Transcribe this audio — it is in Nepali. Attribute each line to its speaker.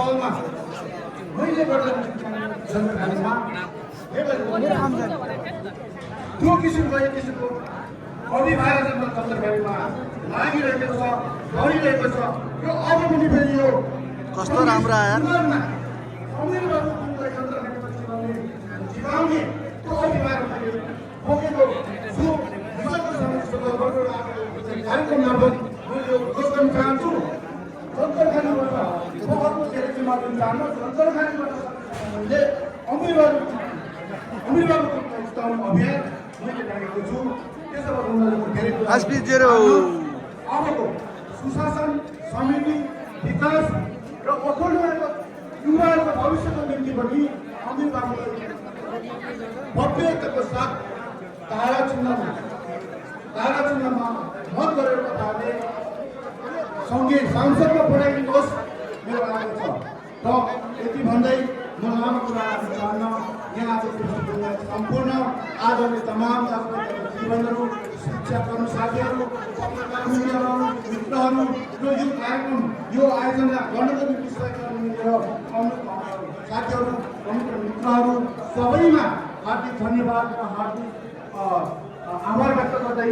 Speaker 1: पहलमा मैले गर्दा जनतामा त्यो किसिमको एक किसिमको अभिभावक सन्दर्भमा लागिरहेको छ गरिरहेको छ यो अब पनि फेरि यो
Speaker 2: कस्तो राम्रो आयो
Speaker 1: जिताउने त्यो अभिभावकले बोकेको जो विगतको कार्यक्रम मार्फत म यो घोषणा गर्न चाहन्छु सन्तरखानीबाट म अर्को धेरै जिम्मा दिन चाहन्न सन्तरखानीबाट मैले अमिरबाबुको स्थान अभियान मैले राखेको छु त्यसबाट उनीहरूको धेरै अबको सुशासन समिति विकास र अखण्ड युवाहरूको भविष्यको निम्ति पनि अमिरबाबुलाई भव्यताको साथ तारा चिन्हमा मत गरेर तपाईँहरूले सँगै सांसदमा पठाइदिनुहोस् मेरो आग्रह छ र यति भन्दै म लामो कुराहरू चाहन्न यहाँ सम्पूर्ण आदरणीय तमाम जीवनहरू शिक्षाकर्मी साथीहरू पत्रकार मित्रहरू र यो कार्यक्रम यो आयोजना गर्नको निम्ति सहयोग गर्नुहुने साथीहरू प्रमुख मित्रहरू सबैमा हार्दिक धन्यवाद र हार्दिक आभार व्यक्त गर्दै